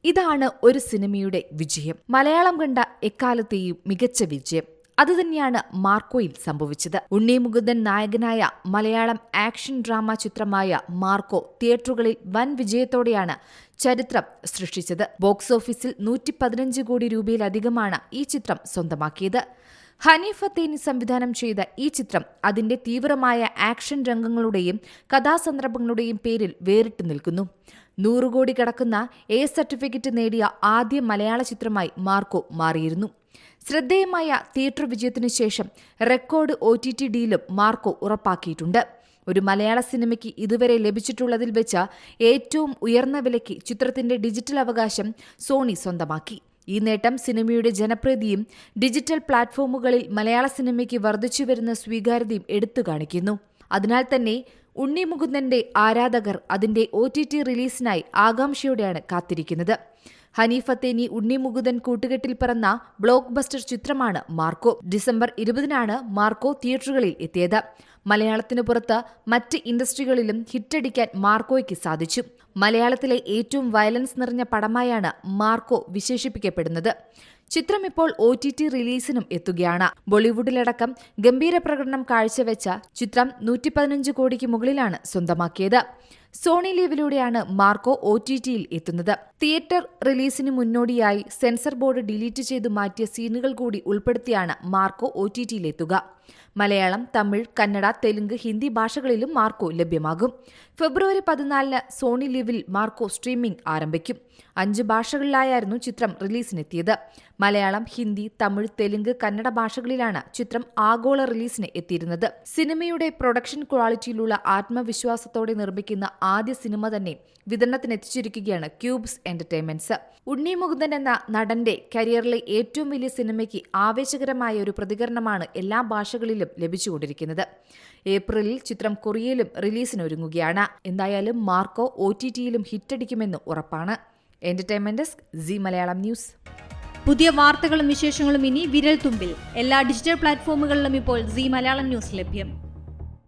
ഇതാണ് ഒരു സിനിമയുടെ വിജയം. മലയാളം കണ്ട എക്കാലത്തെയും മികച്ച വിജയം. അതുതന്നെയാണ് മാർക്കോയിൽ സംഭവിച്ചത്. ഉണ്ണി മുകുന്ദൻ നായകനായ മലയാളം ആക്ഷൻ ഡ്രാമ ചിത്രമായ മാർക്കോ തിയേറ്ററുകളിൽ വൻ വിജയത്തോടെയാണ് ചരിത്രം സൃഷ്ടിച്ചത്. ബോക്സ് ഓഫീസിൽ 115 കോടി രൂപയിലധികമാണ് ഈ ചിത്രം സ്വന്തമാക്കിയത്. ഹനീഫ് അത്തേനി സംവിധാനം ചെയ്ത ഈ ചിത്രം അതിന്റെ തീവ്രമായ ആക്ഷൻ രംഗങ്ങളുടെയും കഥാസന്ദർഭങ്ങളുടെയും പേരിൽ വേറിട്ട് നിൽക്കുന്നു. 100 കോടി കടക്കുന്ന എ സർട്ടിഫിക്കറ്റ് നേടിയ ആദ്യ മലയാള ചിത്രമായി മാർക്കോ മാറിയിരുന്നു. ശ്രദ്ധേയമായ തിയേറ്റർ വിജയത്തിനു ശേഷം റെക്കോർഡ് OTT ഡീലും മാർക്കോ ഉറപ്പാക്കിയിട്ടുണ്ട്. ഒരു മലയാള സിനിമയ്ക്ക് ഇതുവരെ ലഭിച്ചിട്ടുള്ളതിൽ വെച്ച് ഏറ്റവും ഉയർന്ന വിലയ്ക്ക് ചിത്രത്തിന്റെ ഡിജിറ്റൽ അവകാശം സോണി സ്വന്തമാക്കി. ഈ നേട്ടം സിനിമയുടെ ജനപ്രീതിയും ഡിജിറ്റൽ പ്ലാറ്റ്ഫോമുകളിൽ മലയാള സിനിമയ്ക്ക് വർദ്ധിച്ചുവരുന്ന സ്വീകാര്യതയും എടുത്തു കാണിക്കുന്നു. അതിനാൽ തന്നെ ഉണ്ണി മുകുന്ദന്റെ ആരാധകർ അതിന്റെ OTT റിലീസിനായി ആകാംക്ഷയോടെയാണ് കാത്തിരിക്കുന്നത്. ഹനീഫ് അത്തേനി ഉണ്ണി മുകുന്ദൻ കൂട്ടുകെട്ടിൽ പിറന്ന ബ്ലോക്ക് ബസ്റ്റർ ചിത്രമാണ് മാർക്കോ. ഡിസംബർ 20-നാണ് മാർക്കോ തിയേറ്ററുകളിൽ എത്തിയത്. മലയാളത്തിനു പുറത്ത് മറ്റ് ഇൻഡസ്ട്രികളിലും ഹിറ്റടിക്കാൻ മാർക്കോയ്ക്ക് സാധിച്ചു. മലയാളത്തിലെ ഏറ്റവും വയലൻസ് നിറഞ്ഞ പടമായാണ് മാർക്കോ വിശേഷിപ്പിക്കപ്പെടുന്നത്. ചിത്രം ഇപ്പോൾ OTT റിലീസിനും എത്തുകയാണ്. ബോളിവുഡിലടക്കം ഗംഭീര പ്രകടനം കാഴ്ചവെച്ച ചിത്രം 115 കോടിക്ക് മുകളിലാണ് സ്വന്തമാക്കിയത്. സോണി ലീവിലൂടെയാണ് മാർക്കോ OTTയിൽ എത്തുന്നത്. തിയേറ്റർ റിലീസിന് മുന്നോടിയായി സെൻസർ ബോർഡ് ഡിലീറ്റ് ചെയ്തു മാറ്റിയ സീനുകൾ കൂടി ഉൾപ്പെടുത്തിയാണ് മാർക്കോ OTTയിലെത്തുക. മലയാളം, തമിഴ്, കന്നഡ, തെലുങ്ക്, ഹിന്ദി ഭാഷകളിലും മാർക്കോ ലഭ്യമാകും. ഫെബ്രുവരി 14-ന് സോണി ലീവിൽ മാർക്കോ സ്ട്രീമിംഗ് ആരംഭിക്കും. 5 ഭാഷകളിലായിരുന്നു ചിത്രം റിലീസിനെത്തിയത്. മലയാളം, ഹിന്ദി, തമിഴ്, തെലുങ്ക്, കന്നഡ ഭാഷകളിലാണ് ചിത്രം ആഗോള റിലീസിന് എത്തിയിരുന്നത്. സിനിമയുടെ പ്രൊഡക്ഷൻ ക്വാളിറ്റിയിലുള്ള ആത്മവിശ്വാസത്തോടെ നിർമ്മിക്കുന്ന ആദ്യ സിനിമ തന്നെ വിതരണത്തിനെത്തിച്ചിരിക്കുകയാണ് ക്യൂബ്സ് എന്റർടൈൻമെന്റ്സ്. ഉണ്ണി മുകുന്ദൻ എന്ന നടന്റെ കരിയറിലെ ഏറ്റവും വലിയ സിനിമയ്ക്ക് ആവേശകരമായ ഒരു പ്രതികരണമാണ് എല്ലാ ഭാഷകളിലും ലഭിച്ചുകൊണ്ടിരിക്കുന്നത്. ഏപ്രിലിൽ ചിത്രം കൊറിയയിലും റിലീസിനൊരുങ്ങുകയാണ്. എന്തായാലും മാർക്കോ OTTയിലും ഹിറ്റടിക്കുമെന്ന് ഉറപ്പാണ്. Entertainment desk, Zee Malayalam news. പുതിയ വാർത്തകളും വിശേഷങ്ങളും ഇനി വിരൽ തുമ്പിൽ. എല്ലാ ഡിജിറ്റൽ പ്ലാറ്റ്ഫോമുകളിലും ഇപ്പോൾ സീ മലയാളം ന്യൂസ് ലഭ്യം.